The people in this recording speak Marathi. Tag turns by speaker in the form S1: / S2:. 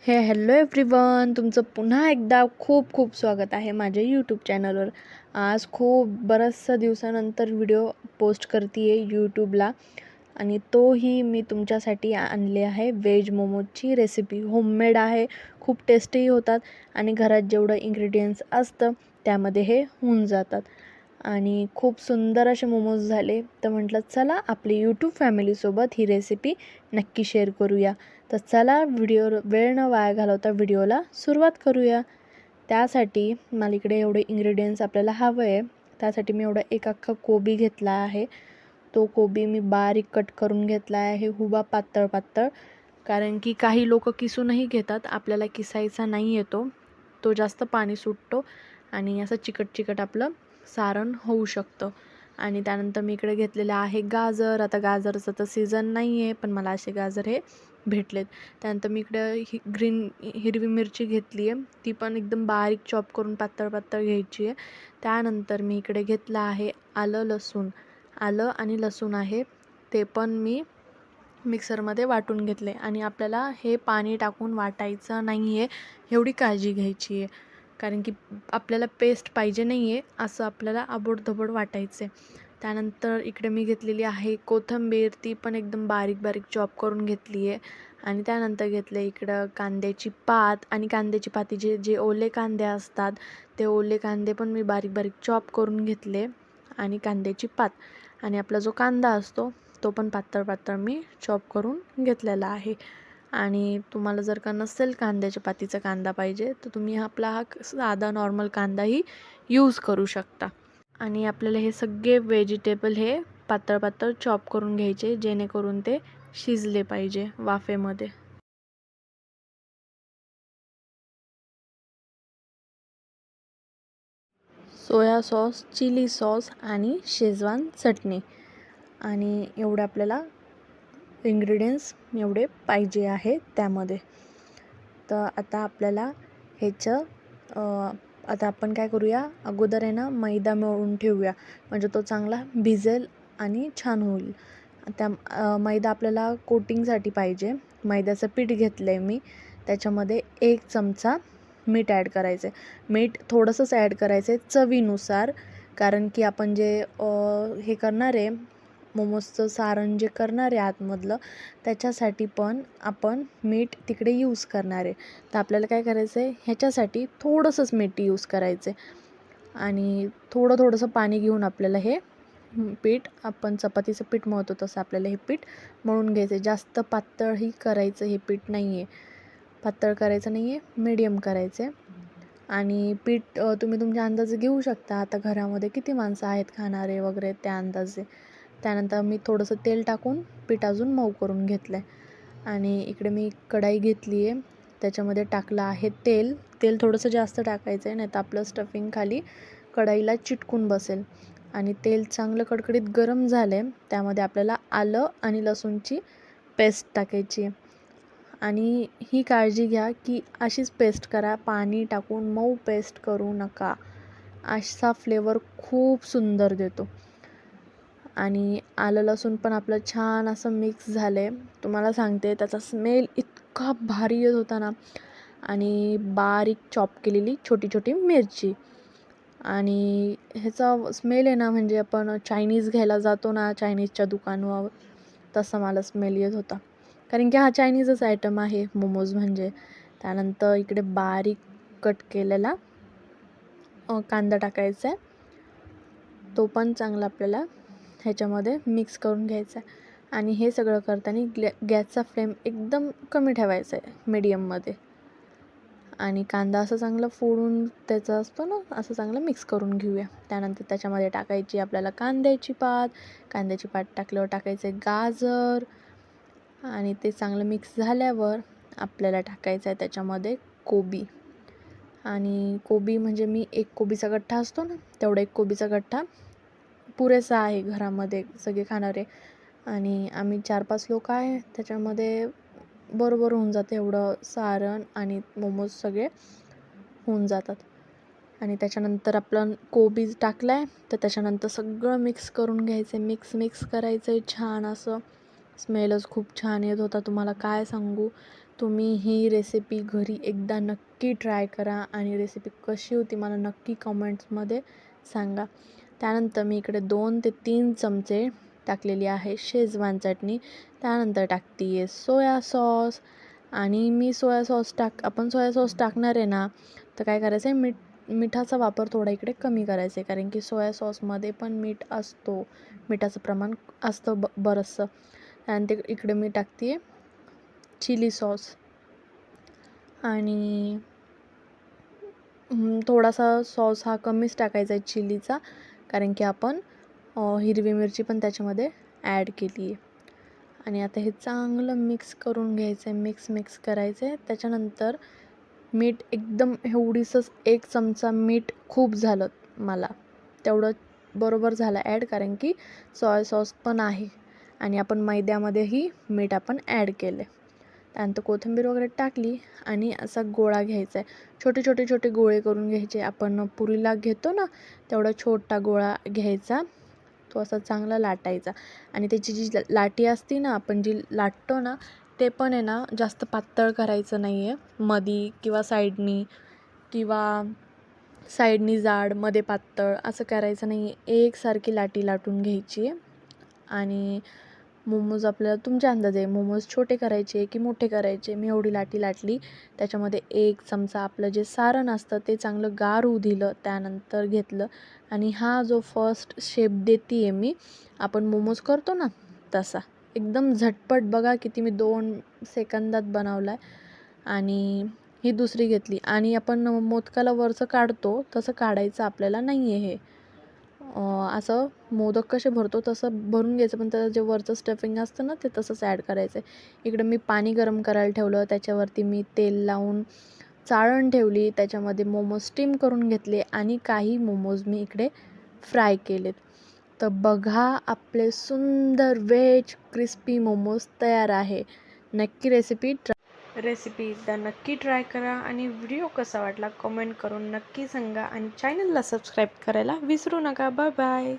S1: हॅलो एव्हरीवन, तुमचं पुन्हा एकदा खूप खूप स्वागत आहे माझ्या यूट्यूब चॅनलवर. आज खूप बऱ्याचशा दिवसानंतर व्हिडिओ पोस्ट करते आहे यूट्यूबला आणि तोही मी तुमच्यासाठी आणले आहे व्हेज मोमोजची रेसिपी. होममेड आहे, खूप टेस्टी होतात आणि घरात जेवढं इन्ग्रेडियंट्स असतं त्यामध्ये हे होऊन जातात आणि खूप सुंदर असे मोमोज झाले. तर म्हटलं चला आपली यूट्यूब फॅमिलीसोबत ही रेसिपी नक्की शेअर करूया. तर चला वेळ न वाया घालवता व्हिडिओला सुरुवात करूया. त्यासाठी मला इकडे एवढे इन्ग्रेडियंट्स आपल्याला हवं आहे. त्यासाठी मी एवढा एक अख्खा कोबी घेतला आहे. तो कोबी मी बारीक कट करून घेतला आहे, हुबा पातळ पातळ. कारण की काही लोक किसूनही घेतात, आपल्याला किसायचा नाही येतो, तो जास्त पाणी सुटतो आणि असं चिकट चिकट आपलं सारण होऊ शकतं. आणि त्यानंतर मी इकडे घेतलेलं आहे गाजर. आता गाजरचं तर सीझन नाही आहे, पण मला असे गाजर हे भेटलेत. त्यानंतर मी इकडे हिरवी मिरची घेतली आहे, ती पण एकदम बारीक चॉप करून पातळ पातळ घ्यायची आहे. त्यानंतर मी इकडे घेतलं आहे आलं आणि लसूण आहे, ते पण मी मिक्सरमध्ये वाटून घेतले. आणि आपल्याला हे पाणी टाकून वाटायचं नाही आहे, एवढी काळजी घ्यायची आहे. कारण की आपल्याला पेस्ट पाहिजे नाही आहे, असं आपल्याला आबोडधबोड वाटायचं आहे. त्यानंतर इकडे मी घेतलेली आहे कोथिंबीर, ती पण एकदम बारीक बारीक चॉप करून घेतली आहे. आणि त्यानंतर घेतले इकडं कांद्याची पात. आणि कांद्याची पाती जे जे ओले कांदे असतात, ते ओले कांदे पण मी बारीक बारीक चॉप करून घेतले. आणि कांद्याची पात आणि आपला जो कांदा असतो तो पण पातळ पातळ मी चॉप करून घेतलेला आहे. आणि तुम्हाला जर का नसेल कांद्याच्या पातीचा कांदा पाहिजे, तर तुम्ही हा साधा नॉर्मल कांदाही यूज करू शकता. आणि आपल्याला हे सगळे व्हेजिटेबल हे पातळ पातळ चॉप करून घ्यायचे, जेणेकरून ते शिजले पाहिजे वाफेमध्ये. सोया सॉस, चिली सॉस आणि शेजवान चटणी. आणि एवढे आपल्याला इन्ग्रेडियंट्स एवढे पाहिजे आहे त्यामध्ये. तर आता आपल्याला आता आपण काय करूया, अगोदर आहे ना मैदा मळून ठेवूया, म्हणजे तो चांगला भिजेल आणि छान होईल. मैदा आपल्याला कोटिंगसाठी पाहिजे. मैद्याचं पीठ घेतलं आहे मी, त्याच्यामध्ये 1 चमचा मीठ ॲड करायचं आहे. मीठ थोडंसंच ॲड करायचं आहे चवीनुसार, कारण की आपण जे हे करणार आहे, मोमोजचं सारण जे करणार आहे आतमधलं, त्याच्यासाठी पण आपण मीठ तिकडे यूज करणार आहे. तर आपल्याला काय करायचं आहे, ह्याच्यासाठी थोडंसंच मीठ यूज करायचं आहे. आणि थोडंसं पाणी घेऊन आपल्याला हे पीठ, आपण चपातीचं पीठ मळतो तसं आपल्याला हे पीठ मळून घ्यायचं आहे. जास्त पातळही करायचं हे पीठ नाही आहे, पातळ करायचं नाही आहे, मीडियम करायचं आहे. आणि पीठ तुम्ही तुमच्या अंदाजे घेऊ शकता, आता घरामध्ये किती माणसं आहेत खाणारे वगैरे त्या अंदाजे. त्यानंतर मी थोडंसं तेल टाकून पीठ अजून मऊ करून घेतलं आहे. आणि इकडे मी कढाई घेतली आहे, त्याच्यामध्ये टाकलं आहे तेल. तेल थोडंसं जास्त टाकायचं आहे, नाही तर आपलं स्टफिंग खाली कढाईला चिटकून बसेल. आणि तेल चांगलं कडकडीत गरम झालं आहे, त्यामध्ये आपल्याला आलं आणि लसूणची पेस्ट टाकायची आहे. आणि ही काळजी घ्या की अशीच पेस्ट करा, पाणी टाकून मऊ पेस्ट करू नका, असा फ्लेवर खूप सुंदर देतो. आणि आलं लसूण पण आपलं छान असं मिक्स झालं आहे. तुम्हाला सांगते, त्याचा स्मेल इतका भारी येत होता ना. आणि बारीक चॉप केलेली छोटी छोटी मिरची. आणि ह्याचा स्मेल आहे ना, म्हणजे आपण चायनीज घ्यायला जातो ना चायनीजच्या दुकानावर, तसा मला स्मेल येत होता. कारण की हा चायनीजच आयटम आहे मोमोज म्हणजे. त्यानंतर इकडे बारीक कट केलेला कांदा टाकायचा आहे, तो पण चांगला आपल्याला ह्याच्यामध्ये मिक्स करून घ्यायचा आहे. आणि हे सगळं करताना गॅसचा फ्लेम एकदम कमी ठेवायचा आहे, मीडियममध्ये. आणि कांदा असं चांगलं फोडून त्याचा असतो ना, असं चांगलं मिक्स करून घेऊया. त्यानंतर त्याच्यामध्ये टाकायची आपल्याला कांद्याची पात टाकल्यावर टाकायचं आहे गाजर. आणि ते चांगलं मिक्स झाल्यावर आपल्याला टाकायचं आहे त्याच्यामध्ये कोबी. आणि कोबी म्हणजे मी एक कोबीचा गठ्ठा असतो ना, तेवढा एक कोबीचा गठ्ठा पुरेसा आहे घरामध्ये सगळे खाणारे. आणि आम्ही 4-5 लोक आहे, त्याच्यामध्ये बरोबर होऊन जातं एवढं सारण, आणि मोमोज सगळे होऊन जातात. आणि त्याच्यानंतर आपलं कोबी टाकला आहे, तर त्याच्यानंतर सगळं मिक्स करून घ्यायचं आहे. मिक्स करायचं आहे छान असं. स्मेलच खूप छान येत होता, तुम्हाला काय सांगू. तुम्ही ही रेसिपी घरी एकदा नक्की ट्राय करा आणि रेसिपी कशी होती मला नक्की कमेंट्समध्ये सांगा. त्यानंतर मी इकडे 2 ते 3 चमचे टाकलेली आहे शेजवान चटणी. त्यानंतर टाकते आहे सोया सॉस. आणि मी आपण सोया सॉस टाकणार आहे ना, तर काय करायचं आहे, मिठाचा वापर थोडा इकडे कमी करायचा आहे, कारण की सोया सॉसमध्ये पण मीठ असतो, मिठाचं प्रमाण असतं बरंचसं. त्यानंतर इकडे मी टाकते आहे चिली सॉस आणि थोडासा सॉस हा कमीच टाकायचा आहे चिलीचा, कारण की आपण हिरवी मिरची पण त्याच्यामध्ये ॲड केली आहे. आणि आता हे चांगलं मिक्स करून घ्यायचं आहे, मिक्स करायचं आहे. त्याच्यानंतर मीठ एकदम एवढीसच 1 चमचा मीठ खूप झालं मला, तेवढं बरोबर झालं ॲड, कारण की सोया सॉस पण आहे आणि आपण मैद्यामध्येही मीठ आपण ॲड केलं. त्यानंतर कोथिंबीर वगैरे टाकली आणि असा गोळा घ्यायचा आहे. छोटे गोळे करून घ्यायचे. आपण पुरीला घेतो ना, तेवढा छोटा गोळा घ्यायचा, तो असा चांगला लाटायचा. आणि त्याची जी लाटी असते ना, आपण जी लाटतो ना, ते पण आहे ना जास्त पातळ करायचं नाही आहे, मधी किंवा साईडनी जाड, मध्ये पातळ असं करायचं नाही आहे. एकसारखी लाटी लाटून घ्यायची आहे. आणि मोमोज आपल्याला तुमच्या अंदाजे, मोमोज छोटे करायचे की मोठे करायचे. मी एवढी लाटी लाटली. त्याच्यामध्ये 1 चमचा आपलं जे सारण असतं ते चांगलं गार होऊ दिलं, त्यानंतर घेतलं. आणि हा जो फर्स्ट शेप देते आहे मी, आपण मोमोज करतो ना तसा, एकदम झटपट. बघा किती मी 2 सेकंदात बनवला आहे. आणि ही दुसरी घेतली. आणि आपण मोदकाला वरचं काढतो तसं काढायचं आपल्याला नाही आहे हे. असं मोदक कसे भरतो तसं भरून घ्यायचं, पण त्याचं जे वरचं स्टफिंग असतं ना, ते तसंच ॲड करायचं आहे. इकडं मी पाणी गरम करायला ठेवलं, त्याच्यावरती मी तेल लावून चाळण ठेवली, त्याच्यामध्ये मोमोज स्टीम करून घेतले आणि काही मोमोज मी इकडे फ्राय केलेत. तर बघा, आपले सुंदर व्हेज क्रिस्पी मोमोज तयार आहे. नक्की रेसिपी एकदा नक्की ट्राय करा आणि व्हिडिओ कसा वाटला कमेंट करून नक्की सांगा आणि चॅनलला सबस्क्राईब करायला विसरू नका. Bye bye.